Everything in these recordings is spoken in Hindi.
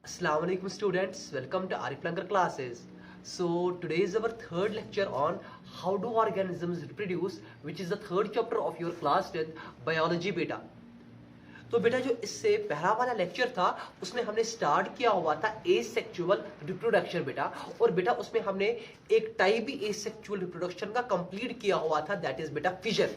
Assalamu alaikum students, welcome to Arif Langer classes. So today is our third lecture on how do organisms reproduce, which is the third chapter of your class 10th biology beta. तो बेटा जो इससे पहला वाला लेक्चर था उसमें हमने स्टार्ट किया हुआ था एसेक्सुअल रिप्रोडक्शन बेटा, और बेटा उसमें हमने एक टाइप भी एसेक्सुअल रिप्रोडक्शन का कंप्लीट किया हुआ था, दैट इज बेटा फिजन।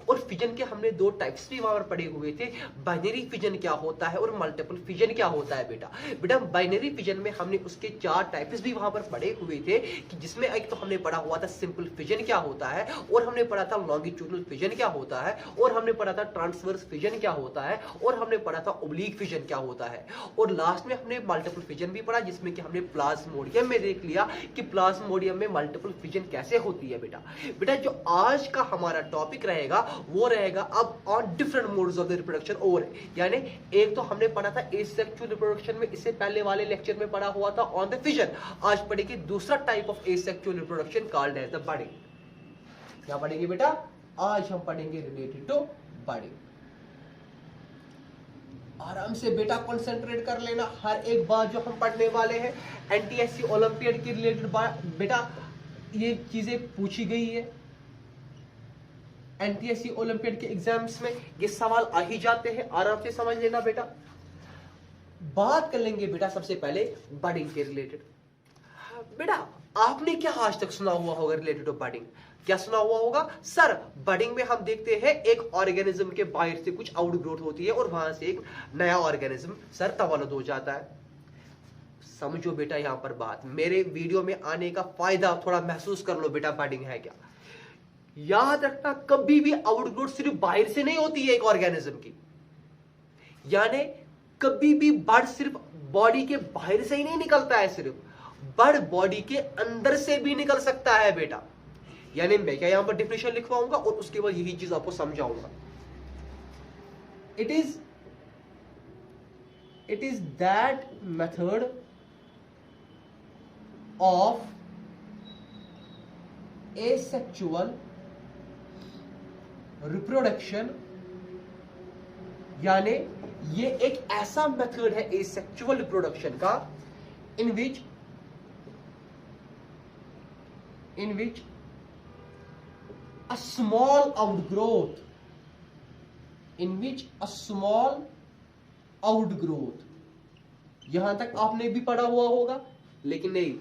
और फिजन के हमने दो टाइप्स भी वहां पर पढ़े हुए थे, बाइनरी फिजन क्या होता है और मल्टीपल फिजन क्या होता है बेटा। बेटा बाइनरी फिजन में हमने उसके चार टाइप्स भी वहां पर पढ़े हुए थे कि जिसमें एक तो हमने पढ़ा हुआ था सिंपल फिजन क्या होता है, और हमने पढ़ा था लॉन्गिट्यूडनल फिजन क्या होता है, और हमने पढ़ा था ट्रांसवर्स फिजन क्या होता है, और हमने पढ़ा था ओब्लीक फिजन क्या होता है, और लास्ट में हमने मल्टीपल फिजन भी पढ़ा जिसमें कि हमने प्लाज्मोडियम में देख लिया कि प्लाज्मोडियम में मल्टीपल फिजन कैसे होती है बेटा। बेटा जो आज का हमारा टॉपिक रहेगा वो रहेगा अब on different modes of the reproduction. और यानी एक तो हमने पढ़ा था एसेक्सुअल रिप्रोडक्शन में, इससे पहले वाले लेक्चर में पढ़ा हुआ था ऑन द फिजन। आज पढ़ेंगे दूसरा type of asexual reproduction called as the budding. क्या पढ़ेंगे बेटा? आज हम पढ़ेंगे रिलेटेड टू बडिंग। आराम से बेटा कंसंट्रेट कर लेना, हर एक बात जो हम पढ़ने वाले हैं एनटीएससी ओलंपियाड के रिलेटेड बेटा ये चीजें पूछी गई है। एनटीएससी ओलंपियाड के एग्जाम्स में ये सवाल आ ही जाते हैं, आराम से समझ लेना बेटा। बात कर लेंगे बेटा सबसे पहले बडिंग के रिलेटेड। बेटा आपने क्या आज तक सुना हुआ होगा रिलेटेड टू बडिंग? क्या सुना हुआ होगा? सर बडिंग में हम देखते हैं एक ऑर्गेनिज्म के बाहर से कुछ आउटग्रोथ होती है और वहां से एक नया ऑर्गेनिज्म सर तवल्लुद हो जाता है। समझो बेटा यहां पर बात, मेरे वीडियो में आने का फायदा थोड़ा महसूस कर लो बेटा, बडिंग है क्या। याद रखना कभी भी आउटग्रोथ सिर्फ बाहर से नहीं होती है एक ऑर्गेनिज्म की, यानी कभी भी बर्ड सिर्फ बॉडी के बाहर से ही नहीं निकलता है, सिर्फ बर्ड बॉडी के अंदर से भी निकल सकता है बेटा। यानी मैं क्या यहां पर डिफिनेशन लिखवाऊंगा और उसके बाद यही चीज आपको समझाऊंगा। It is that method of asexual reproduction, यानी ये एक ऐसा मेथड है एसेक्सुअल रिप्रोडक्शन का इन विच a small outgrowth, यहां तक आपने भी पढ़ा हुआ होगा, लेकिन नहीं,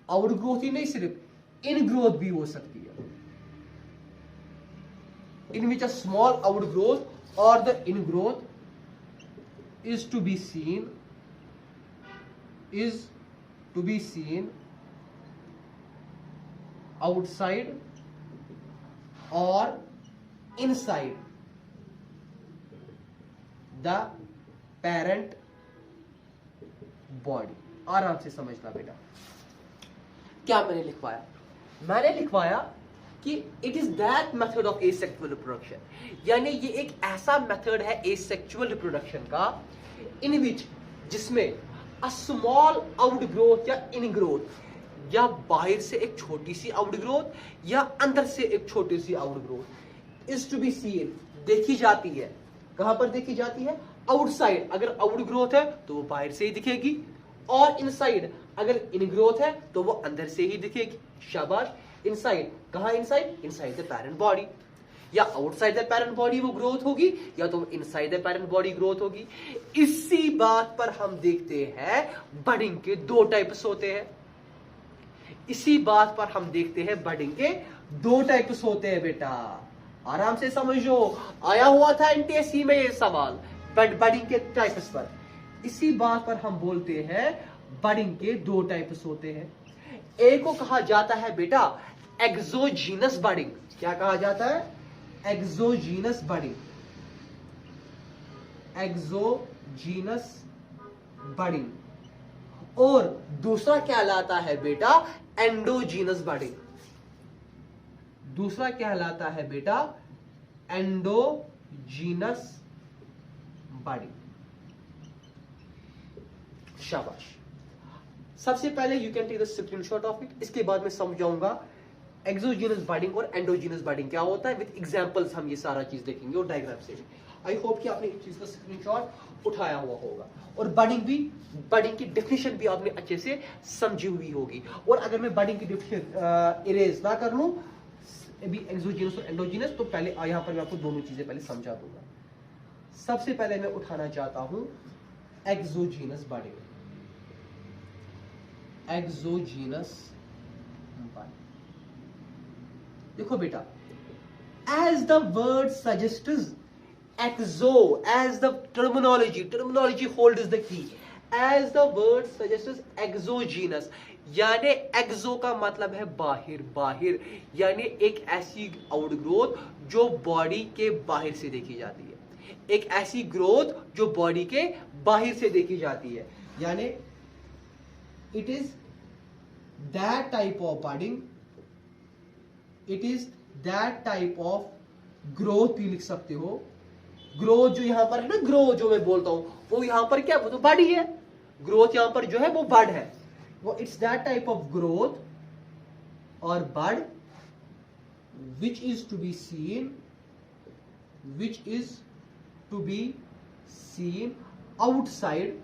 आउटग्रोथ ही नहीं सिर्फ इनग्रोथ भी हो सकती है। in which a small outgrowth or the ingrowth is to be seen outside or inside the parent body। आराम से समझना बेटा। क्या मैंने लिखवाया? मैंने लिखवाया कि it is that method of asexual reproduction, यानी ये एक ऐसा मेथड है एसेक्सुअल रिप्रोडक्शन का इन विच जिसमें अ स्मॉल आउटग्रोथ या इनग्रोथ, या बाहर से एक छोटी सी आउटग्रोथ या अंदर से एक छोटी सी outgrowth is to be seen, देखी जाती है। कहां पर देखी जाती है? आउटसाइड। अगर आउटग्रोथ है तो वो बाहर से ही दिखेगी, और इनसाइड अगर इनग्रोथ है तो वो अंदर से ही दिखेगी। शाबाश। इनसाइड कहां? इनसाइड द पेरेंट बॉडी, या आउटसाइड द पेरेंट बॉडी वो ग्रोथ होगी, या तो inside the parent body growth होगी। इसी बात पर हम देखते हैं बडिंग के दो टाइप्स होते हैं। इसी बात पर हम देखते हैं बडिंग के दो टाइप्स होते हैं बेटा। आराम से समझो, आया हुआ था एनटीएससी में ये सवाल बडिंग के टाइप्स पर। इसी बात पर हम बोलते हैं बडिंग के दो टाइप्स होते हैं। एक को कहा जाता है बेटा एक्सोजीनस बडिंग। क्या कहा जाता है? Exogenous budding, exogenous budding. और दूसरा कहलाता है बेटा एंडोजीनस बडिंग। दूसरा कहलाता है बेटा एंडोजीनस बडिंग। शाबाश। सबसे पहले you can take the screenshot of it, इसके बाद मैं समझाऊंगा एक्सोजीनस बडिंग और एंडोजीनस बडिंग क्या होता है। विद एग्जांपल्स हम ये सारा चीज देखेंगे और डायग्राम से भी। आई होप कि आपने इस चीज का स्क्रीनशॉट उठाया हुआ होगा और बडिंग की डेफिनेशन भी आपने अच्छे से समझी हुई होगी। और अगर मैं बडिंग की डेफिनेशन इरेज ना कर लूं अभी एक्सोजीनस और एंडोजीनस, तो पहले यहां पर मैं आपको दोनों चीजें पहले समझा दूंगा। सबसे पहले मैं उठाना चाहता हूं एक्सोजीनस बडिंग। एक्सोजीनस बडिंग, देखो बेटा, as the word suggests, exo, as the terminology hold is the key, as the word suggests, exogenous, यानी एक्सो का मतलब है बाहर, यानी एक ऐसी आउटग्रोथ जो बॉडी के बाहर से देखी जाती है, एक ऐसी ग्रोथ जो बॉडी के बाहर से देखी जाती है, यानी it is that type of budding, it is that type of growth भी लिख सकते हो। ग्रोथ जो यहां पर है ना, ग्रोथ जो मैं बोलता हूं वो यहां पर क्या, वो तो बॉडी है, ग्रोथ यहां पर जो है वो बड है, वो it's that type of growth और bud which is to be seen outside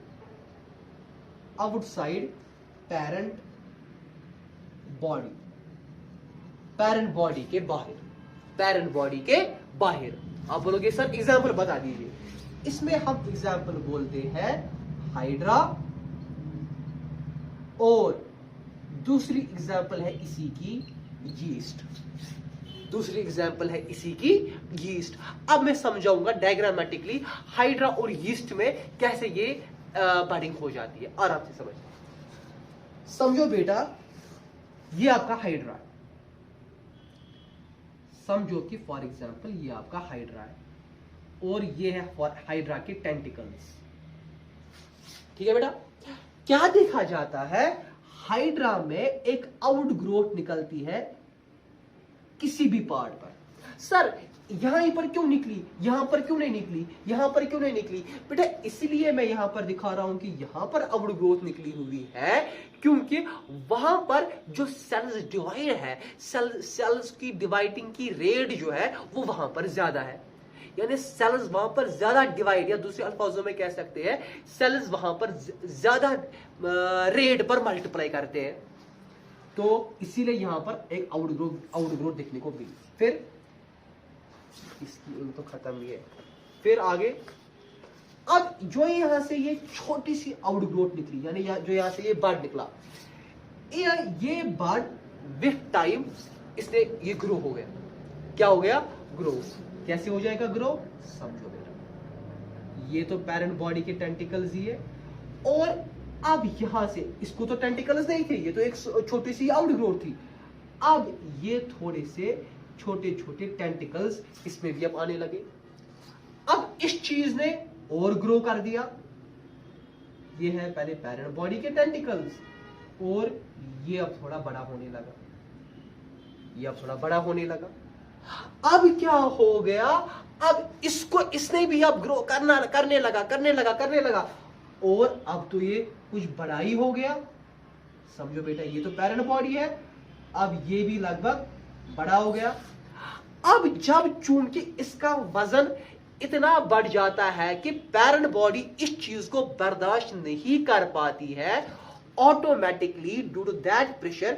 parent body के बाहर। आप बोलोगे सर एग्जाम्पल बता दीजिए। इसमें हम एग्जाम्पल बोलते हैं हाइड्रा, और दूसरी एग्जाम्पल है इसी की यीस्ट। अब मैं समझाऊंगा डायग्रामेटिकली हाइड्रा और यीस्ट में कैसे ये बडिंग हो जाती है। आराम से समझो बेटा, ये आपका हाइड्रा है, समझो कि फॉर एग्जांपल ये आपका हाइड्रा है और ये है हाइड्रा के टेंटिकल्स। ठीक है बेटा, क्या देखा जाता है, हाइड्रा में एक आउटग्रोथ निकलती है किसी भी पार्ट पर। सर यहां पर क्यों निकली, यहां पर क्यों नहीं निकली, यहां पर क्यों नहीं निकली? बेटा इसलिए मैं यहां पर दिखा रहा हूं कि यहां पर आउटग्रोथ निकली हुई है क्योंकि वहां पर जो सेल्स डिवाइड है, सेल्स की डिवाइडिंग की रेट जो है वो वहां पर ज्यादा है, यानी सेल्स वहां पर ज्यादा डिवाइड, या दूसरे अल्फाजों में कह सकते हैं सेल्स वहां पर ज्यादा रेट पर मल्टीप्लाई करते हैं, तो इसीलिए यहां पर एक आउटग्रोथ देखने को मिली। फिर इसकी तो खत्म ही है, फिर आगे अब जो यहां से ये छोटी सी आउटग्रोथ निकली, यानी जो यहां से ये बड निकला, ये बड विथ टाइम इसने ये ग्रो हो गया। क्या हो गया? ग्रो। कैसे हो जाएगा ग्रो? समझो बेटा, ये तो पेरेंट बॉडी के टेंटिकल्स ही है, और अब यहां से इसको तो टेंटिकल्स नहीं थे, ये तो एक छोटी सी आउटग्रोथ थी। अब ये थोड़े से छोटे छोटे टेंटिकल्स इसमें भी अब आने लगे। अब इस चीज ने और ग्रो कर दिया। ये है पहले पेरेंट बॉडी के टेंटिकल्स, और ये अब थोड़ा बड़ा होने लगा, ये अब थोड़ा बड़ा होने लगा। अब क्या हो गया? अब इसको इसने भी अब ग्रो करने लगा, और अब तो ये कुछ बड़ा ही हो गया। समझो बेटा, ये तो पेरेंट बॉडी है, अब ये भी लगभग बड़ा हो गया। अब जब चूंकि इसका वजन इतना बढ़ जाता है कि पेरेंट बॉडी इस चीज को बर्दाश्त नहीं कर पाती है, automatically due to that pressure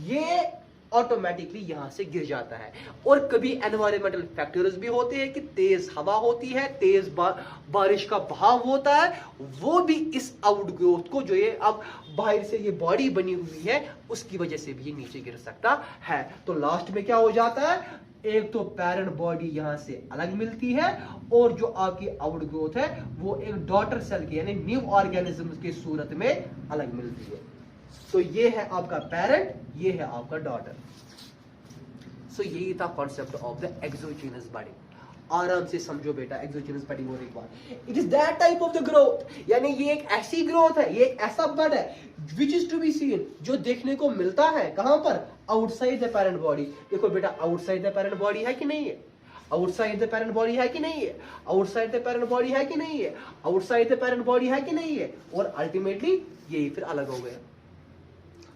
ये ऑटोमेटिकली यहां से गिर जाता है। और कभी एनवायरमेंटल फैक्टर्स भी होते हैं कि तेज हवा होती है, तेज बारिश का बहाव होता है, वो भी इस आउटग्रोथ को जो ये अब बाहर से ये बॉडी बनी हुई है उसकी वजह से भी ये नीचे गिर सकता है। तो लास्ट में क्या हो जाता है? एक तो पेरेंट बॉडी यहां से अलग मिलती है, और जो आपकी आउटग्रोथ है वो एक डॉटर सेल की यानी न्यू ऑर्गेनिज्म के सूरत में अलग मिलती है। तो ये है आपका पेरेंट, ये है आपका डॉटर। सो यही था concept of the exogenous body. आराम से समझो बेटा, एक्सोजीनस बॉडी और एक बार, it is that type of the growth, यानी ये एक ऐसी ग्रोथ है, ये एक ऐसा बड है which is to be seen, जो देखने को मिलता है कहां पर? Outside the parent body. देखो बेटा, आउटसाइड द पेरेंट बॉडी है कि नहीं है? आउटसाइड द पेरेंट बॉडी है कि नहीं है? आउटसाइड द पेरेंट बॉडी है कि नहीं है? आउटसाइड द पेरेंट बॉडी है कि नहीं है? और अल्टीमेटली यही फिर अलग हो गया।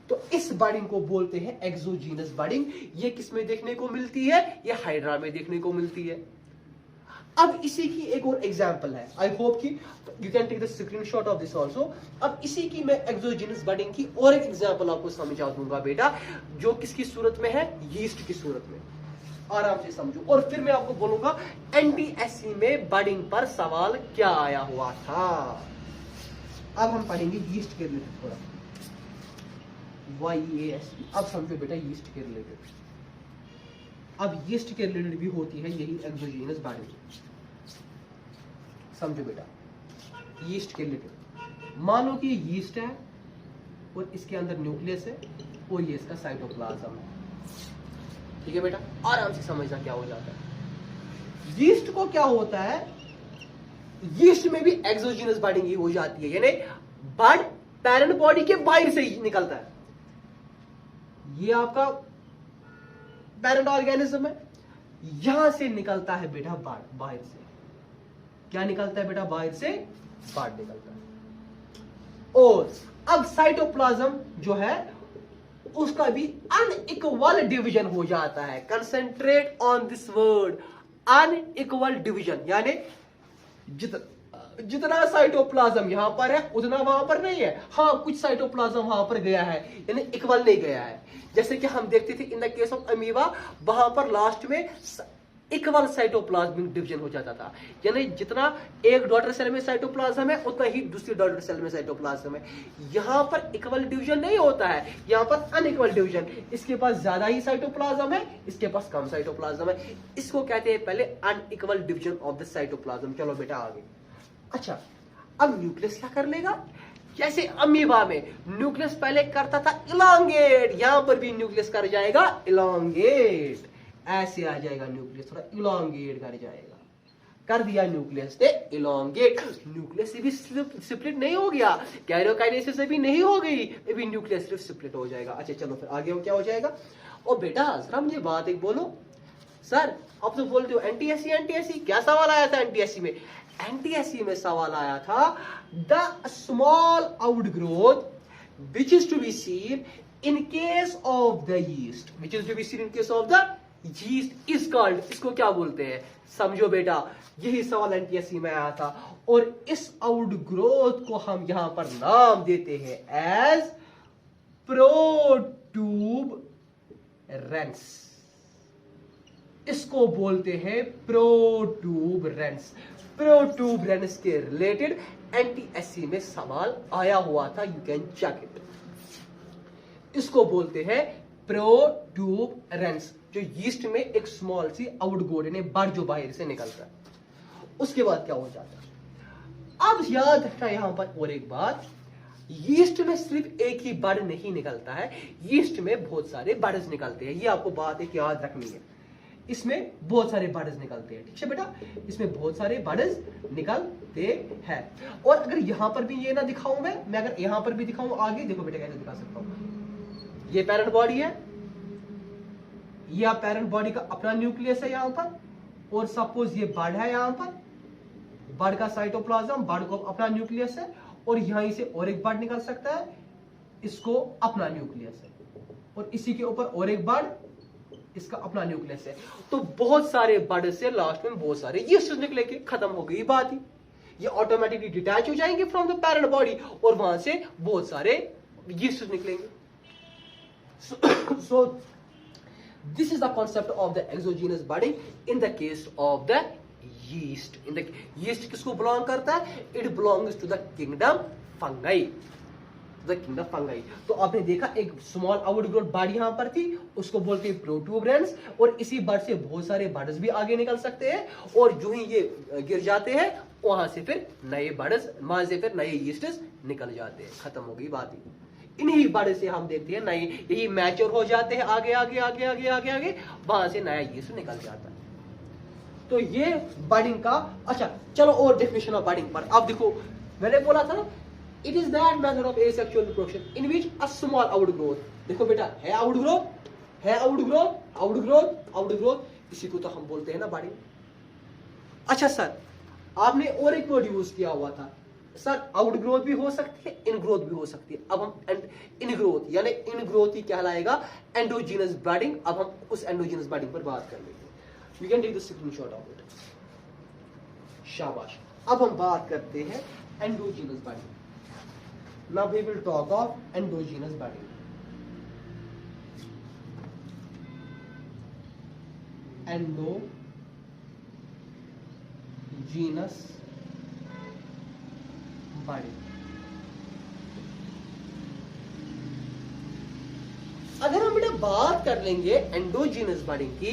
तो इस बडिंग को बोलते हैं एक्सोजीनस बडिंग। ये किस में देखने को मिलती है? ये हाइड्रा में देखने को मिलती है। अब इसी की एक और एग्जांपल है, आई होप कि you can take the screenshot of this also. अब इसी की मैं एक्सोजीनस बडिंग की और एक एग्जांपल आपको समझा दूंगा बेटा, जो किसकी सूरत में है, यीस्ट की सूरत में। आराम से समझो, और फिर मैं आपको बोलूंगा एनटीएससी में बडिंग पर सवाल क्या आया हुआ था। अब हम पढ़ेंगे यीस्ट के रिलेटेड थोड़ा, YEAST। अब समझो बेटा यीस्ट के रिलेटेड, अब यीस्ट के रिलेटेड भी होती है यही एक्सोजीनस बडिंग। समझो बेटा यीस्ट के रिलेटेड, मानो कि यीस्ट है और इसके अंदर न्यूक्लियस है और ये इसका साइटोप्लाज्म है। ठीक है बेटा, आराम से समझना क्या हो जाता है। यीस्ट को क्या होता है, यीस्ट में भी एक्सोजीनस बडिंग ही हो जाती है, यानी बड पैरेंट बॉडी के बाहर से ही निकलता है। ये आपका पैरेंट ऑर्गेनिज्म है, यहां से निकलता है बेटा बड, बाहर से क्या निकलता है बेटा, बाहर से बड निकलता है। और अब साइटोप्लाज्म जो है उसका भी अनइक्वल डिवीजन हो जाता है। Concentrate on this word, unequal division, यानी जितना साइटोप्लाज्म यहां पर है उतना वहां पर नहीं है। हाँ, कुछ साइटोप्लाज्म वहां पर गया है, यानी इक्वल नहीं गया है। जैसे कि हम देखते थे in the case of amoeba, वहां पर लास्ट में इक्वल साइटोप्लाज्मिक डिवीजन हो जाता था, यानी जितना एक डॉटर सेल में साइटोप्लाज्म है उतना ही दूसरी डॉटर सेल में साइटोप्लाज्म है। यहां पर इक्वल डिवीजन नहीं होता है, यहां पर अनइक्वल डिवीजन। इसके पास ज्यादा ही साइटोप्लाज्म है, इसके पास कम साइटोप्लाज्म है। इसको कहते हैं पहले unequal division of the cytoplasm. चलो बेटा आगे। अच्छा, अब न्यूक्लियस क्या कर लेगा, जैसे अमीबा में न्यूक्लियस पहले करता था इलांगेट, यहां पर भी न्यूक्लियस कर जाएगा इलांगेट, ऐसे आ जाएगा न्यूक्लियस, थोड़ा इलांगेट कर जाएगा। कर दिया न्यूक्लियस ने इलांगेट, न्यूक्लियस से भी स्प्लिट नहीं हो गया, कैरियोकाइनेसिस से भी नहीं हो गई, अभी न्यूक्लियस सिर्फ स्प्लिट हो जाएगा। अच्छा चलो फिर आगे क्या हो जाएगा। और बेटा जरा मुझे बात एक बोलो, सर आप तो बोलते हो एनटीएससी एनटीएससी, क्या सवाल आया था एनटीएससी में? एनटीएससी में सवाल आया था the small outgrowth which is to be seen in case of the yeast, which is to be seen in case of the yeast is called, इसको क्या बोलते हैं? समझो बेटा, यही सवाल एनटीएससी में आया था, और इस आउटग्रोथ को हम यहां पर नाम देते हैं एज प्रोट्यूबरेंस। इसको बोलते हैं प्रोट्यूबरेंस। प्रोट्यूबरेंस के रिलेटेड एनटीएससी में सवाल आया हुआ था, यू कैन चेक इट। इसको बोलते हैं प्रोट्यूबरेंस, जो यीस्ट में एक स्मॉल सी आउटग्रोथ यानी बड जो बाहर से निकलता है। उसके बाद क्या हो जाता है, अब याद रखना यहां पर और एक बात, यीस्ट में सिर्फ एक ही बड नहीं निकलता है, यीस्ट में बहुत सारे बड्स निकलते हैं। ये आपको बात एक याद रखनी है, इसमें बहुत सारे बड्स निकलते हैं। ठीक है बेटा, इसमें बहुत सारे बड्स निकलते हैं। और अगर यहां पर भी ये ना दिखाऊं मैं अगर यहां पर भी दिखाऊं आगे, देखो बेटा कैसे दिखा सकता हूं। ये पैरेंट बॉडी है, ये पैरेंट बॉडी का अपना न्यूक्लियस है यहां पर, और सपोज ये बड है, यहां पर बड का साइटोप्लाज्म, बड को अपना न्यूक्लियस है, और यहां से और एक बड निकल सकता है, इसको अपना न्यूक्लियस है, और इसी के ऊपर और एक बड, इसका अपना न्यूक्लियस है। तो बहुत सारे बड से लास्ट में बहुत सारे यीस्ट निकलेंगे, खत्म हो गई बात ही। ये ऑटोमेटिकली डिटैच हो जाएंगे फ्रॉम द पैरेंट बॉडी, और वहां से बहुत सारे यीस्ट निकलेंगे। So this is the concept of the exogenous budding in the case of the yeast. In the yeast किसको belong करता है? It belongs to the kingdom fungi. The kingdom fungi. तो आपने देखा एक स्मॉल आउटग्रोथ बड यहां पर थी, उसको बोलते हैं प्रोट्यूबरेंस, और इसी बड से बहुत सारे बड्स भी आगे निकल सकते हैं, और जो ही ये गिर जाते हैं वहां से फिर नए बड्स, वहां से फिर नए यीस्ट्स निकल जाते हैं। खत्म हो गई बात ही। इन्हीं बड़े से हम देखते हैं नए, यही मैच्योर हो जाते हैं, आगे आगे आगे आगे आगे आगे वहां से नया यीस्ट निकल जाता है। तो ये बडिंग का। अच्छा चलो और डेफिनेशन ऑफ बडिंग पर अब देखो, मैंने बोला था ना, it is that method of asexual reproduction in which a small outgrowth. देखो बेटा, है आउटग्रोथ, है आउटग्रोथ, आउटग्रोथ, आउटग्रोथ, इसी को तो हम बोलते हैं ना बडिंग। अच्छा सर, आपने और एक वर्ड यूज किया हुआ था सर, आउटग्रोथ भी हो सकती है, इनग्रोथ भी हो सकती है। अब हम इनग्रोथ यानी इनग्रोथ ही कहलाएगा एंडोजीनस बडिंग। अब हम उस एंडोजीनस बडिंग पर बात कर लेंगे। We can take the screenshot of it. शाबाश। अब हम बात करते हैं endogenous body. Now we will talk of endogenous body. Endogenous body. अगर हम बेटा बात कर लेंगे एंडोजीनस बॉडी की,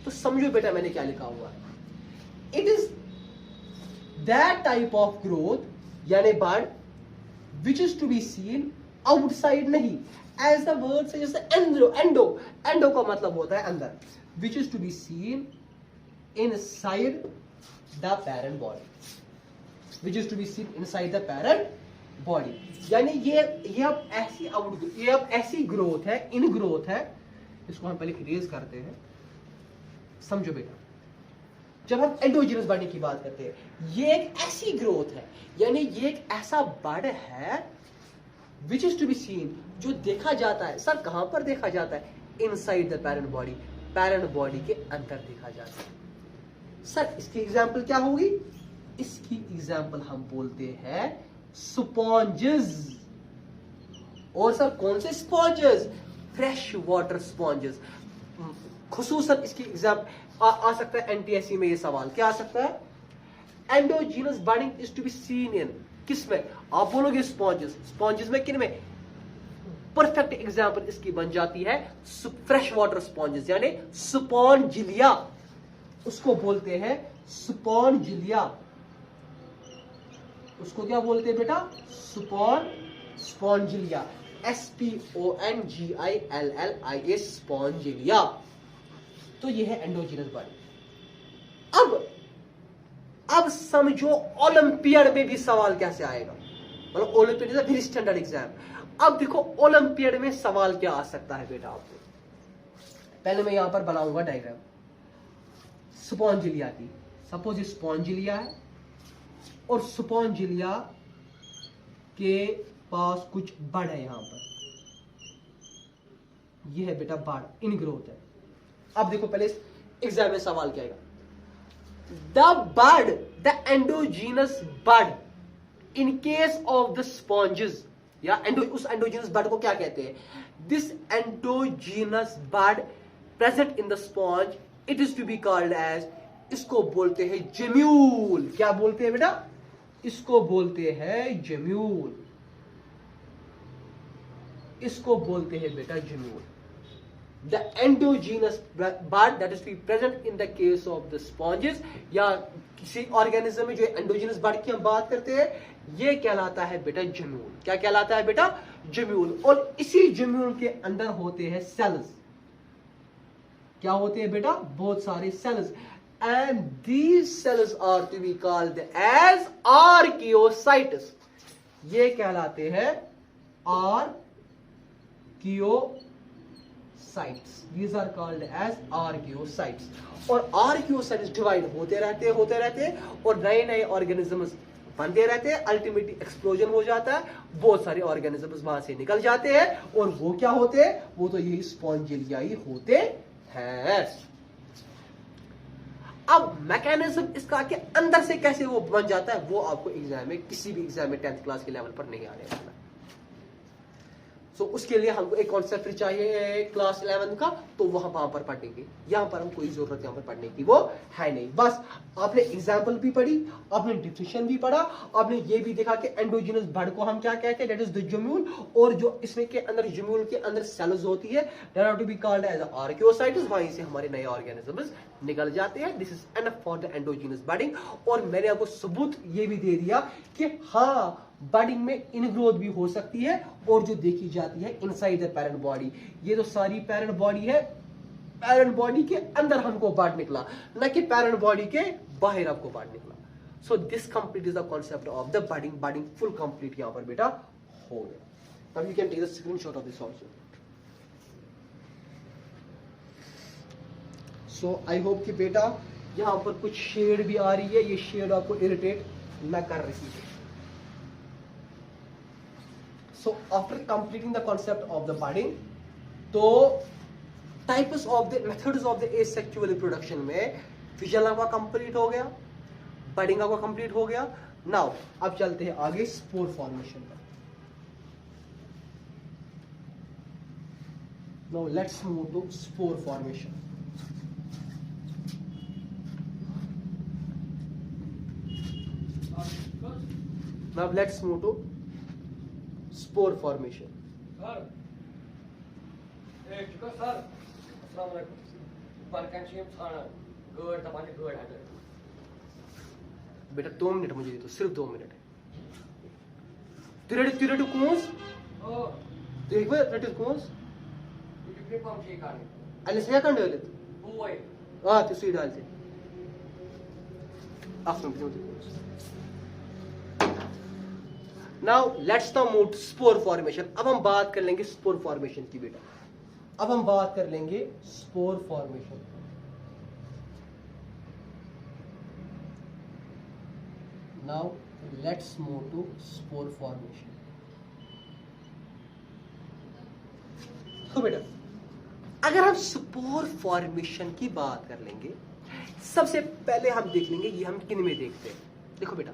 तो समझो बेटा मैंने क्या लिखा हुआ है। It is that type of growth यानी bud which is to be seen outside नहीं, एज द वर्ड से जैसे एंडो एंडो एंडो का मतलब होता है अंदर, which is to be seen inside the parent body, which is to be seen inside the parent body. यानी ये अब ऐसी ग्रोथ है, इन ग्रोथ है, इसको हम पहले इरेज करते हैं। समझो बेटा, जब हम एंडोजीनस बॉडी की बात करते हैं, ये एक ऐसी ग्रोथ है, यानी ये एक ऐसा बर्ड है which is to be seen, जो देखा जाता है। सर कहां पर देखा जाता है? Inside the parent body, parent body के अंदर देखा जाता है। सर इसकी एग्जाम्पल क्या होगी? इसकी एग्जाम्पल हम बोलते हैं स्पॉन्जेस। और सर कौन से स्पॉन्जेस? Fresh water sponges. खुसूसन इसकी एग्जाम्पल आ सकता है एनटीएससी में। ये सवाल क्या आ सकता है? Endogenous body is to be seen in, किसमें? आप बोलोगे स्पॉन्जेस। स्पॉन्जेस में किन में? परफेक्ट एग्जाम्पल इसकी बन जाती है फ्रेश वाटर स्पॉन्जेस, यानी स्पॉन्जिलिया, उसको बोलते हैं स्पॉन्जिलिया। उसको क्या बोलते हैं बेटा? स्पॉन्जिलिया, SPONGILLIA, स्पॉन्जिलिया। तो ये है एंडोजीनस बॉडी। अब समझो ओलंपियाड में भी सवाल कैसे आएगा। मतलब olympiad is a very standard exam. अब देखो ओलंपियाड में सवाल क्या आ सकता है बेटा आपको। पहले मैं यहां पर बनाऊंगा डायग्राम स्पॉन्जिलिया की। सपोज स्पॉन्जिलिया है और स्पॉन्जिलिया के पास कुछ बर्ड है। यहां पर यह है बेटा बर्ड, इन ग्रोथ है। अब देखो पहले एग्जाम में सवाल क्या आएगा। The bud, the endogenous bud in case of the sponges, या उस एंडोजीनस बर्ड को क्या कहते हैं? This endogenous bud present in the sponge, it is to be called as, इसको बोलते हैं जेम्यूल। क्या बोलते हैं बेटा? इसको बोलते हैं जेम्यूल। इसको बोलते हैं बेटा gemmule. The endogenous bud that is to be present in the case of the sponges, या किसी ऑर्गेनिज्म में जो एंडोजीनस बर्ड की हम बात करते हैं, ये कहलाता है बेटा जेम्यूल। क्या कहलाता है बेटा? जेम्यूल। और इसी जेम्यूल के अंदर होते हैं सेल्स। क्या होते हैं बेटा? बहुत सारे cells. And these cells are to be called as archaeocytes। ये कहलाते हैं archaeocytes। These are called as archaeocytes। और archaeocytes डिवाइड होते रहते और नए नए ऑर्गेनिजम्स बनते रहते हैं। अल्टीमेटली एक्सप्लोजन हो जाता है, बहुत सारे ऑर्गेनिजम्स वहां से निकल जाते हैं। और वो क्या होते हैं? वो तो यही स्पॉन्जिलिया ही होते हैं। अब मैकेनिज्म इसका के अंदर से कैसे वो बन जाता है, वो आपको एग्जाम में, किसी भी एग्जाम में 10th क्लास के लेवल पर नहीं आने वाला। सो उसके लिए हमको एक कॉन्सेप्ट चाहिए क्लास 11 का, तो वहां पर पढ़ेंगे। यहां पर हम कोई जरूरत यहां पर पढ़ने की वो है नहीं। बस आपने एग्जाम्पल भी पढ़ी, आपने डिफिनेशन भी पढ़ा, आपने ये भी देखा कि एंडोजीनस बर्ड को हम क्या कहते हैं, दैट इज द जेम्यूल। और जो इसमें के अंदर जेम्यूल के अंदर सेल्स होती है, that are to be called as archaeocytes. वहीं से हमारे नए ऑर्गेनिजम्स निकल जाते हैं। This is enough for the endogenous budding. और मैंने आपको सबूत ये भी दे दिया कि हाँ, बर्डिंग में इनग्रोथ भी हो सकती है, और जो देखी जाती है इनसाइड द पेरेंट बॉडी। ये तो सारी पेरेंट बॉडी है, पेरेंट बॉडी के अंदर हमको बर्ड निकला, न कि पेरेंट बॉडी के बाहर आपको बर्ड निकला। So this complete is the concept of the budding. Budding full complete यहां पर बेटा हो गया। Now you can take the screenshot of this also. So I hope कि बेटा यहां पर कुछ शेड भी आ रही है, ये शेड आपको इरिटेट न कर रही है। So after completing the concept of the budding, तो types of the methods of the asexual reproduction में फिशल आपका कंप्लीट हो गया, बडिंग आपका कंप्लीट हो गया। नाउ अब चलते हैं आगे स्पोर फॉर्मेशन पर। Now let's move to spore formation. Now let's move to spore formation. बेटा 2 मिनट मुझे दे दो, सिर्फ 2 मिनट। तू रेडी कौंस? देख बे रेडी कौंस? अले से kan डाले? हां तू सी डालते। आफ्टर मुझे now let's now move to spore formation. अब हम बात कर लेंगे स्पोर फॉर्मेशन की बेटा। अब हम बात कर लेंगे spore formation. Now let's move to spore formation. तो बेटा अगर हम स्पोर फॉर्मेशन की बात कर लेंगे, सबसे पहले हम देख लेंगे ये हम किन में देखते हैं। देखो बेटा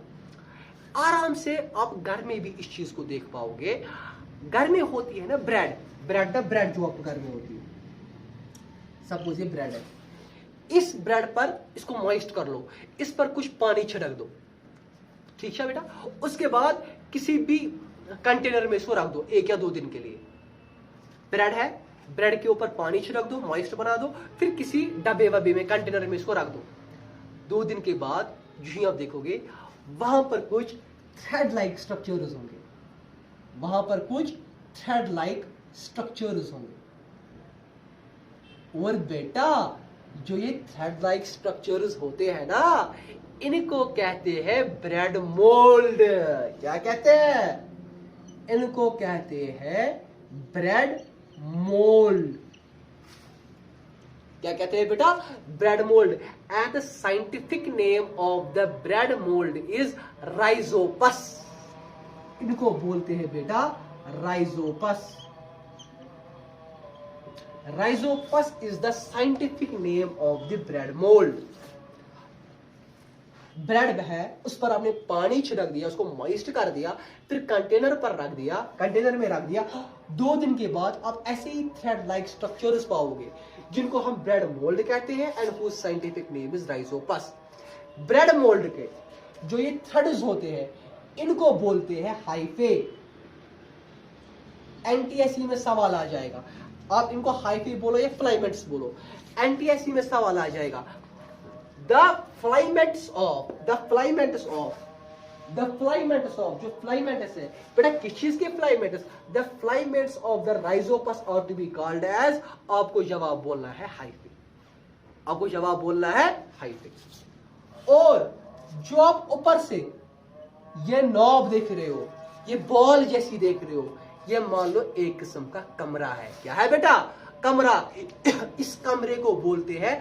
आराम से आप घर में भी इस चीज को देख पाओगे। घर में होती है ना ब्रेड जो आपके घर में होती है, सपोज ये ब्रेड है। इस ब्रेड पर इसको मॉइस्ट कर लो, इस पर कुछ पानी छिड़क दो, ठीक है बेटा। उसके बाद किसी भी कंटेनर में इसको रख दो 1 या 2 दिन के लिए। ब्रेड है, ब्रेड के ऊपर पानी छिड़क दो, मॉइस्ट बना दो, फिर किसी डब्बे वब्बे में कंटेनर में इसको रख दो। 2 दिन के बाद जो ही आप देखोगे वहां पर कुछ थ्रेड लाइक स्ट्रक्चर्स होंगे, वहां पर कुछ थ्रेड लाइक स्ट्रक्चर्स होंगे। और बेटा जो ये थ्रेड लाइक स्ट्रक्चर्स होते हैं ना, इनको कहते हैं ब्रेड मोल्ड। क्या कहते हैं? इनको कहते हैं ब्रेड मोल्ड। क्या कहते हैं बेटा? Bread mould. And the scientific name of the bread mould is Rhizopus. इनको बोलते हैं बेटा Rhizopus. Rhizopus is the scientific name of the bread mould. Bread है, उस पर आपने पानी छिड़क दिया, उसको मॉइस्ट कर दिया, फिर कंटेनर पर रख दिया, कंटेनर में रख दिया। 2 दिन के बाद आप ऐसे ही थ्रेड लाइक स्ट्रक्चर्स पाओगे जिनको हम ब्रेड मोल्ड कहते हैं and whose scientific name is Rhizopus. Bread mould के जो ये थ्रेड्स होते हैं इनको बोलते हैं हाइफे। एनटीएससी में सवाल आ जाएगा, आप इनको हाइफे बोलो या फ्लाइमेंट्स बोलो, एनटीएससी में सवाल आ जाएगा। The filaments of जो filaments है बेटा, किस चीज के filaments? The filaments of the rhizopus are to be called as, आपको जवाब बोलना है हाइफे। आपको जवाब बोलना है हाइफे। और जो आप ऊपर से ये नॉब देख रहे हो, ये बॉल जैसी देख रहे हो, ये मान लो एक किस्म का कमरा है। क्या है बेटा? कमरा। इस कमरे को बोलते हैं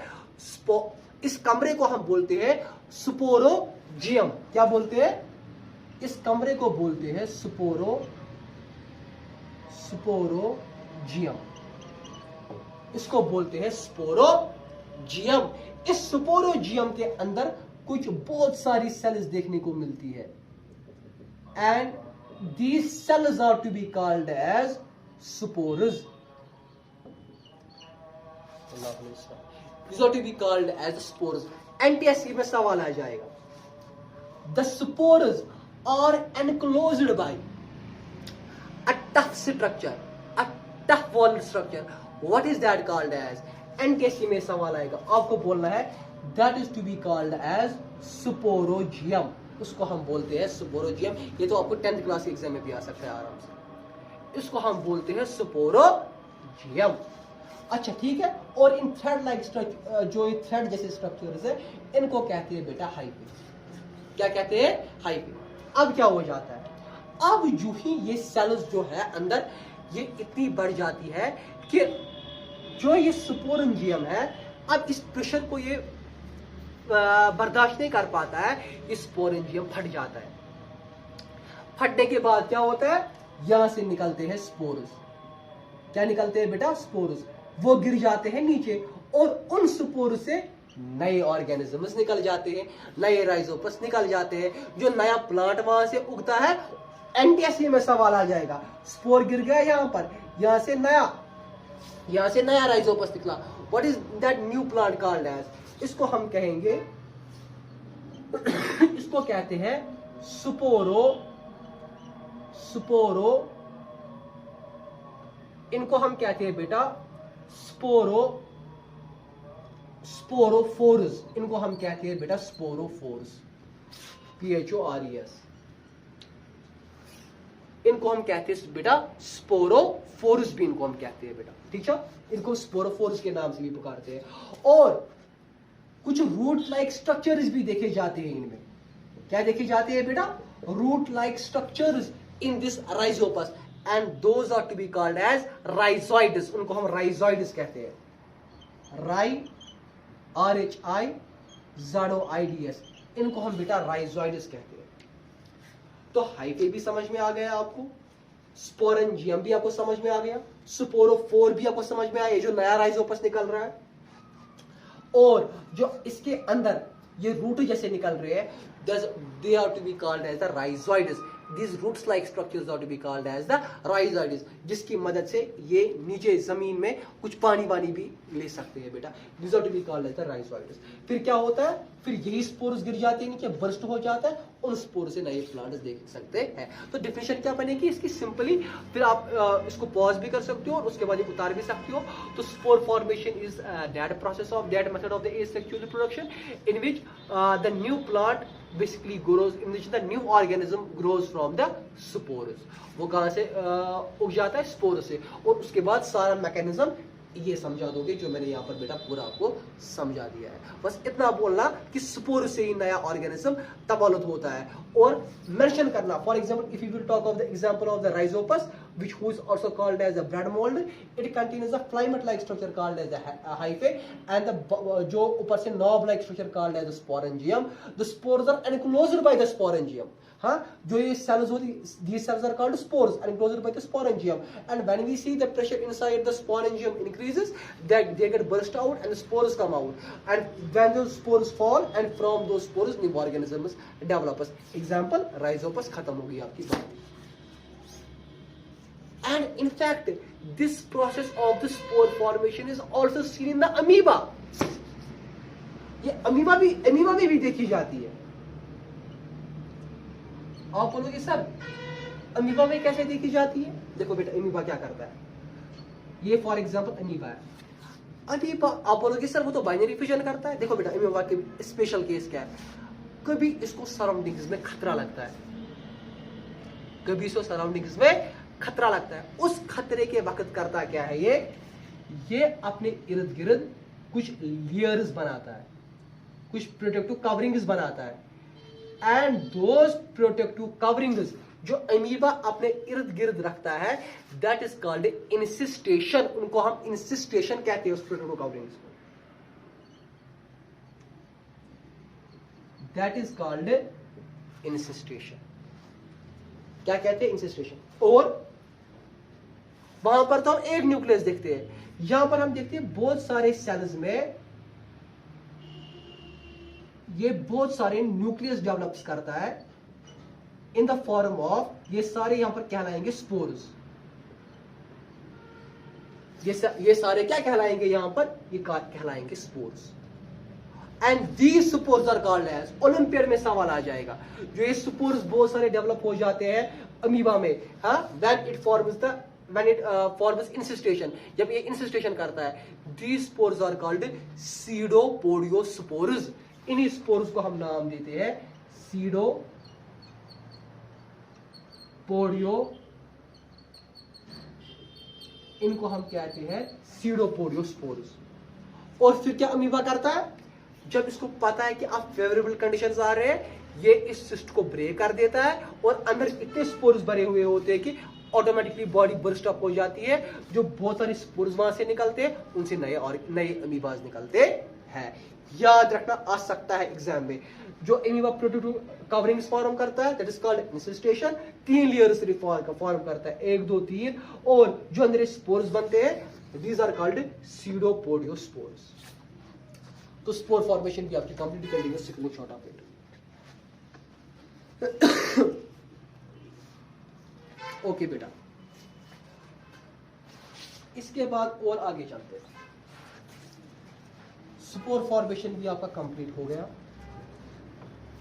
इस कमरे को हम बोलते हैं स्पोरोजियम। क्या बोलते हैं? इस कमरे को बोलते हैं स्पोरोजियम। इसको बोलते हैं स्पोरोजियम। इस स्पोरोजियम के अंदर कुछ बहुत सारी सेल्स देखने को मिलती है and these cells are to be called as spores. These are to be called as spores. NTSC में सवाल आ जाएगा। The spores are enclosed by a tough structure, a tough wall structure. What is that called as? NTSC में सवाल आएगा, आपको बोलना है that is to be called as sporogium. उसको हम बोलते हैं स्पोरोजियम। ये तो आपको 10th क्लास के एग्जाम में भी आ सकता है आराम से। इसको हम बोलते हैं स्पोरोजियम। अच्छा ठीक है। और इन थ्रेड लाइक जो ये थ्रेड जैसे स्ट्रक्चर्स है इनको कहते हैं बेटा हाइफे। क्या कहते हैं? हाइफे। अब क्या हो जाता है? अब जो ही ये सेल्स जो है अंदर ये इतनी बढ़ जाती है कि जो ये स्पोरेंजियम है अब इस प्रेशर को ये बर्दाश्त नहीं कर पाता है, ये स्पोरेंजियम फट जाता है। फटने के बाद क्या होता है? यहां से निकलते हैं स्पोर्स। क्या निकलते हैं बेटा? स्पोर्स। वो गिर जाते हैं नीचे और उन स्पोर से नए ऑर्गेनिजम्स निकल जाते हैं, नए राइजोपस निकल जाते हैं, जो नया प्लांट वहां से उगता है। एनटीएससी में सवाल आ जाएगा, स्पोर गिर गया यहां पर, यहां से नया राइजोपस निकला। What is that new plant called as? इसको हम कहेंगे इसको कहते हैं स्पोरो, इनको हम कहते हैं बेटा स्पोरोफोर्स, इनको हम कहते हैं बेटा स्पोरोफोर्स, PHORES, इनको हम कहते हैं बेटा स्पोरोफोर्स, भी इनको हम कहते हैं बेटा, ठीक है। इनको स्पोरोफोर्स के नाम से भी पुकारते हैं। और कुछ रूट लाइक स्ट्रक्चर्स भी देखे जाते हैं इनमें। क्या देखे जाते हैं बेटा? Root like structures in this Rhizopus, and those are to be called as rhizoids. उनको हम राइजोइड्स कहते हैं। RHIZOIDS, इनको हम बेटा राइजोइड्स कहते हैं। तो हाइफे भी समझ में आ गया आपको, स्पोरेंजियम भी आपको समझ में आ गया, स्पोरोफोर भी आपको समझ में आया, जो नया राइजोपस निकल रहा है। और जो इसके अंदर ये रूट जैसे निकल रहे हैं, they are to be called as the rhizoids. These roots like structures are to be called as the rhizoids, जिसकी मदद से ये नीचे जमीन में कुछ पानी वानी भी ले सकते हैं बेटा। These are to be called as the rhizoids. फिर क्या होता है? फिर यही स्पोर्स गिर जाते हैं नीचे, बर्स्ट हो जाता है, उन स्पोर से नए प्लांट्स देख सकते हैं। तो डिफिनेशन क्या बनेगी इसकी? सिंपली फिर आप इसको पॉज भी कर सकते हो और उसके बाद ये उतार भी सकते हो। तो spore formation is that process of that method of the asexual reproduction in which the new plant basically grows, in which the new organism grows from the spores. वो कहाँ से उग जाता है? स्पोर से। और उसके बाद सारा मैकेनिज्म ये समझा दोगे जो मैंने यहाँ पर बेटा पूरा आपको समझा दिया है। बस इतना बोलना कि स्पोर से ही नया ऑर्गेनिज्म तबादुल होता है। और मेंशन करना, for example if you will talk of the example of the Rhizopus which who is also called as a bread mold, it contains a plymouth like structure called as a hyphae, and the जो ऊपर से knob like structure called as a sporangium. The spores are enclosed by the sporangium. हाँ, जो ये cells होती, these cells are called spores, enclosed by the sporangium. And when we see the pressure inside the sporangium increases, that they get burst out and the spores come out. And when those spores fall, and from those spores new organisms develops. Example, rhizopus खत्म हो गई आपकी बात। And in fact, this process of the spore formation is also seen in the amoeba. ये अमीबा में भी देखी जाती है। आप बोलोगे सर अमीबा में कैसे देखी जाती है? देखो बेटा, अमीबा क्या करता है? ये फॉर एग्जांपल अमीबा है। अमीबा, आप बोलोगे सर वो तो बाइनरी फिजन करता है। देखो बेटा, अमीबा के स्पेशल केस क्या है? कभी इसको सराउंडिंग्स में खतरा लगता है, कभी इसको सराउंडिंग्स में खतरा लगता है। उस खतरे के वक्त करता क्या है? ये अपने इर्द गिर्द कुछ लेयर्स बनाता है, कुछ प्रोटेक्टिव कवरिंग्स बनाता है। एंड दोज प्रोटेक्टिव कवरिंग्स जो अमीबा अपने इर्द गिर्द रखता है, दैट इज कॉल्ड इंसिस्टेशन। उनको हम इंसिस्टेशन कहते हैं, उस प्रोटेक्टिव कवरिंग्स को। That is called encystation. क्या कहते हैं? इंसिस्टेशन। और वहां पर तो हम एक न्यूक्लियस देखते हैं, यहां पर हम देखते हैं बहुत सारे सेल्स में ये बहुत सारे न्यूक्लियस डेवलप्स करता है इन द फॉर्म ऑफ, ये सारे यहां पर कहलाएंगे स्पोर्स। ये सारे क्या कहलाएंगे यहां पर? ये कहलाएंगे spores. And these spores are called as, olympiad में सवाल आ जाएगा, जो ये स्पोर्स बहुत सारे डेवलप हो जाते हैं अमीबा में, when it forms incestation, जब ये incestation करता है, these spores are called pseudopodiospores. इन्हीं स्पोर्स को हम नाम देते हैं pseudopodio, इनको हम कहते हैं pseudopodiospores. और फिर क्या अमीबा करता है? जब इसको पता है कि अब फेवरेबल कंडीशंस आ रहे हैं, ये इस सिस्ट को ब्रेक कर देता है और अंदर इतने स्पोर्स भरे हुए होते हैं कि ऑटोमेटिकली बॉडी बर्स्ट अप हो जाती है। जो बहुत सारे स्पोर्स वहां से निकलते हैं, उनसे नए अमीबाज निकलते हैं। याद रखना आ सकता है एग्जाम में। जो अमीबा प्रोटेक्टिव कवरिंग्स फॉर्म करता है, that is called encystation. 3 layers form करता है, 1 2 3। और जो अंदर स्पोर्स बनते हैं, दीज आर कॉल्ड स्यूडोपोडियोस्पोर्स। तो स्पोर फॉर्मेशन भी आपकी कंप्लीट कर देंगे sickling short of it. Okay बेटा, इसके बाद और आगे चलते हैं। स्पोर फॉर्मेशन भी आपका कंप्लीट हो गया।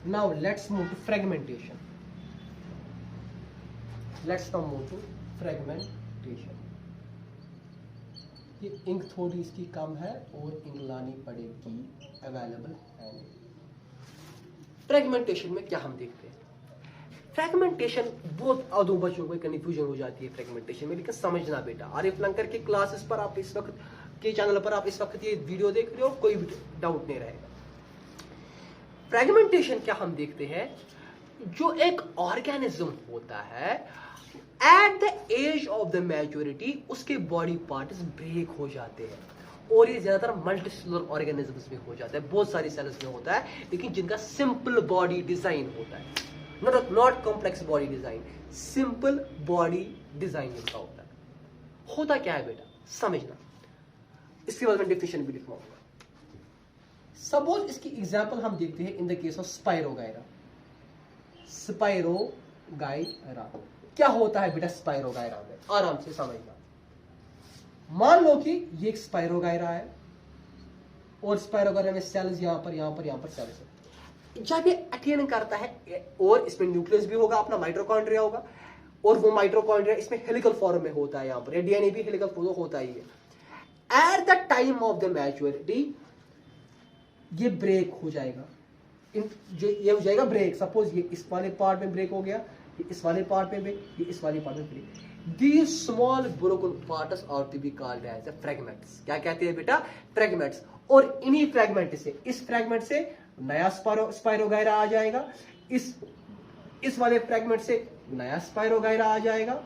Now let's move to fragmentation. Let's now move to fragmentation. ये इंक थोड़ी इसकी कम है और इंक लानी पड़ेगी, अवेलेबल है नहीं। फ्रेगमेंटेशन में क्या हम देखते हैं? फ्रेगमेंटेशन बहुत आधो बच्चों को कंफ्यूजन हो जाती है फ्रेगमेंटेशन में, लेकिन समझना बेटा, आरिफ लंकर के क्लासेस पर आप इस वक्त के चैनल पर आप इस वक्त ये वीडियो देख रहे हो, कोई भी डाउट नहीं रहेगा। फ्रेगमेंटेशन क्या हम देखते हैं? जो एक ऑर्गेनिज्म होता है at the age of the maturity, उसके बॉडी पार्ट्स ब्रेक हो जाते हैं, और ये ज्यादातर मल्टीसेलुलर ऑर्गेनिजम्स में हो जाता है, बहुत सारी सेल्स में होता है, लेकिन जिनका सिंपल बॉडी डिजाइन होता है, not complex body design, simple body design इनका होता है। होता क्या है बेटा, समझना, इसके बाद मैं डेफिनेशन भी लिखवाऊंगा। सपोज इसकी एग्जांपल हम देखते हैं in the case of spirogyra. Spirogyra क्या होता है बेटा? स्पाइरोगायरा में आराम से समझना। मान लो कि ये एक स्पाइरोगायरा है और स्पाइरोगायरा में सेल्स यहां पर सेल्स है। जब ये अटेन करता है, और इसमें न्यूक्लियस भी होगा, अपना माइटोकॉन्ड्रिया होगा, और वो माइटोकॉन्ड्रिया इसमें हेलिकल फॉर्म में होता है, यहां पर डीएनए भी हेलिकल फॉर्म होता ही है। At the time of the maturity ये ब्रेक हो जाएगा, ये हो जाएगा ब्रेक। सपोज ये इस वाले पार्ट में ब्रेक हो गया, ये इस वाले पार्ट में ब्रेक, ये इस वाले पार्ट में break. These small broken parts are to be called as the fragments। क्या कहते हैं बेटा? फ्रेगमेंट्स। और इन्हीं फ्रेगमेंट से, इस फ्रेगमेंट से नया स्पाइरोगायरा आ जाएगा, इस वाले फ्रेगमेंट से नया स्पाइरोगायरा आ जाएगा,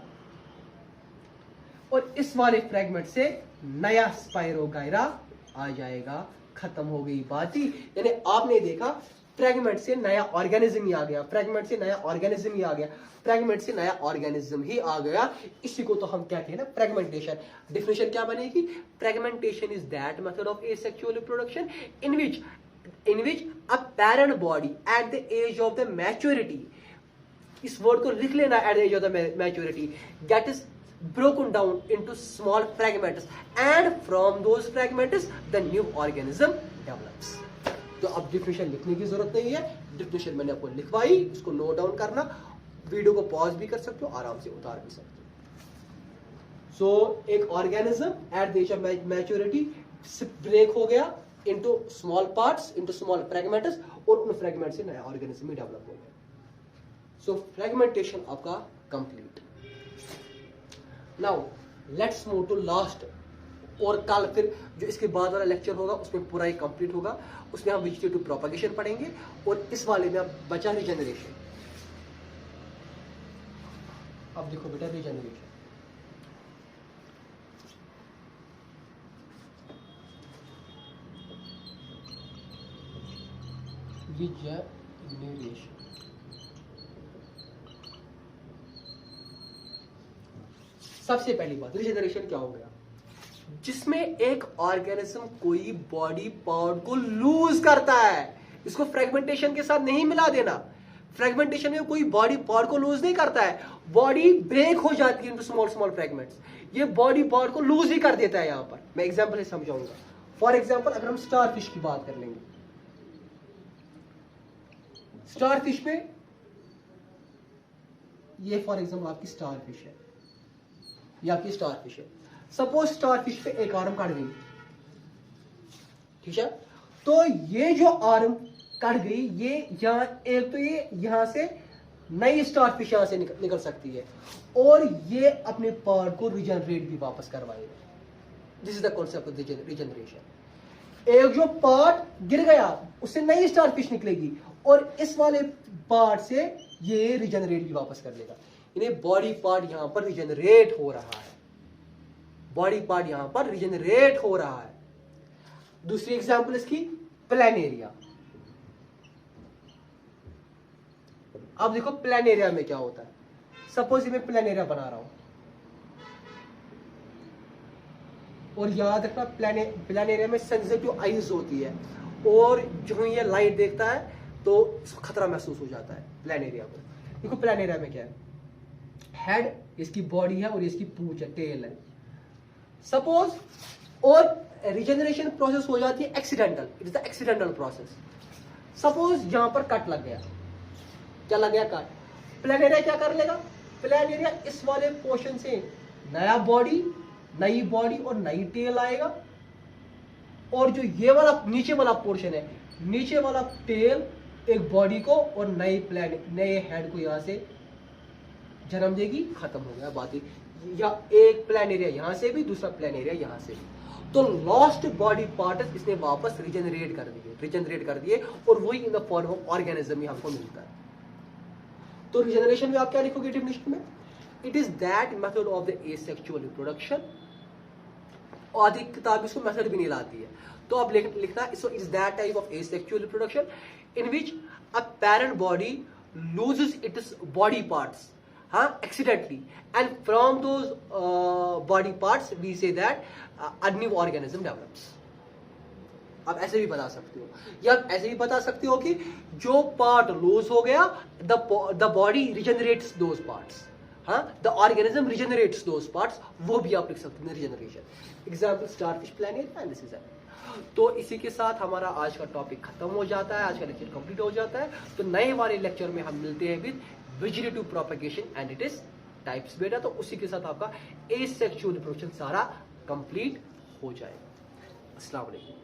और इस वाले फ्रेगमेंट से नया स्पाइरोगायरा आ जाएगा। खत्म हो गई बात ही। यानी आपने देखा फ्रेगमेंट से नया ऑर्गेनिज्म ही आ गया, फ्रेगमेंट से नया ऑर्गेनिज्म ही आ गया, फ्रेगमेंट से नया ऑर्गेनिज्म ही आ गया। इसी को तो हम कहते हैं ना फ्रेगमेंटेशन। डेफिनेशन क्या बनेगी? Fragmentation is that method of asexual reproduction in which a parent body at the age of the maturity, इस वर्ड को लिख लेना, at the age of the maturity, that is broken down into small fragments, and from those fragments the new organism develops। तो अब डिफिनेशन लिखने की जरूरत नहीं है, डिफिनेशन मैंने आपको लिखवाई, इसको नोट डाउन करना, वीडियो को पॉज भी कर सकते हो, आराम से उतार भी सकते हो। सो एक organism at the age of maturity break हो गया into small parts, into small fragments, और उन फ्रेगमेंट से नया ऑर्गेनिज्म ही डेवलप हो गया। सो फ्रेगमेंटेशन आपका complete. Now let's move to last, और कल फिर जो इसके बाद वाला लेक्चर होगा उसमें पूरा ही कंप्लीट होगा, उसमें हम वेजिटेटिव प्रोपगेशन पढ़ेंगे, और इस वाले में अब बचा रीजनरेशन। अब देखो बेटा रीजनरेशन, रीजनरेशन सबसे पहली बात, रीजनरेशन क्या हो गया? जिसमें एक ऑर्गेनिज्म कोई बॉडी पार्ट को लूज करता है, इसको फ्रेगमेंटेशन के साथ नहीं मिला देना। फ्रेगमेंटेशन में कोई बॉडी पार्ट को लूज नहीं करता है, बॉडी ब्रेक हो जाती है इनटू स्मॉल स्मॉल फ्रेगमेंट्स, ये बॉडी पार्ट को लूज ही कर देता है। यहां पर मैं एग्जांपल से समझाऊंगा। फॉर एग्जांपल अगर हम स्टार फिश की बात कर लेंगे, स्टार फिश में ये फॉर एग्जांपल आपकी स्टार फिश है, ये आपकी स्टार फिश है। सपोज स्टार फिश पे एक आर्म कट गई, ठीक है, तो ये जो आर्म कट गई, ये यहां एक तो ये यहां से नई स्टार फिश यहां से निकल सकती है, और ये अपने पार्ट को रिजनरेट भी वापस करवाएगा। This is the concept of regeneration. एक जो पार्ट गिर गया उससे नई स्टार फिश निकलेगी, और इस वाले पार्ट से ये रिजनरेट भी वापस कर लेगा। इन्हें बॉडी पार्ट यहां पर रिजनरेट हो रहा है, बॉडी पार्ट यहां पर रिजनरेट हो रहा है। दूसरी एग्जांपल इसकी प्लेनेरिया। अब देखो प्लेनेरिया में क्या होता है। सपोज मैं प्लेनेरिया बना रहा हूं, और याद रखना प्लेनेरिया में सेंसिटिव आईज होती है, और जो ये लाइट देखता है तो इसको खतरा महसूस हो जाता है प्लान एरिया में। देखो प्लान एरिया में क्या है, हेड इसकी बॉडी है और इसकी पूंछ है, टेल है सपोज, और रिजेनरेशन प्रोसेस हो जाती है accidental, it is the accidental process. Suppose यहां पर कट लग गया, क्या लग गया, कट। प्लान एरिया क्या कर लेगा, प्लान एरिया इस वाले पोर्शन से नया बॉडी, नई बॉडी और नई टेल आएगा, और जो ये वाला नीचे वाला पोर्शन है, नीचे वाला टेल एक बॉडी को और नई प्लान, नए हेड को यहां से जन्म देगी, खत्म हो गया बात ही। या एक प्लान एरिया यहां से भी, दूसरा प्लान एरिया यहां से भी, तो लॉस्ट बॉडी पार्ट इसने वापस रिजेनरेट कर दिए और वही in the form of organism ही हमको मिलता है। तो रिजेनरेशन में आप क्या लिखोगे डेफिनेशन में, it is that method of the asexual reproduction, और आधी किताब इसको मेथड भी नहीं लाती है, तो अब लिखना it is that type of asexual reproduction in which a parent body loses its body parts accidentally, and from those body parts we say that a new organism develops। आप ऐसे भी बता सकते हो, या ऐसे भी बता सकते हो कि जो पार्ट लूज हो गया, the body regenerates those parts, the organism regenerates those parts, वो भी आप लिख सकते हैं regeneration. Example starfish, planaria and this is it. तो इसी के साथ हमारा आज का टॉपिक खत्म हो जाता है, आज का लेक्चर कंप्लीट हो जाता है। तो नए वाले लेक्चर में हम मिलते हैं with vegetative propagation and it is types बेटा। तो उसी के साथ आपका एसेक्सुअल रिप्रोडक्शन सारा कंप्लीट हो जाएगा। अस्सलाम वालेकुम।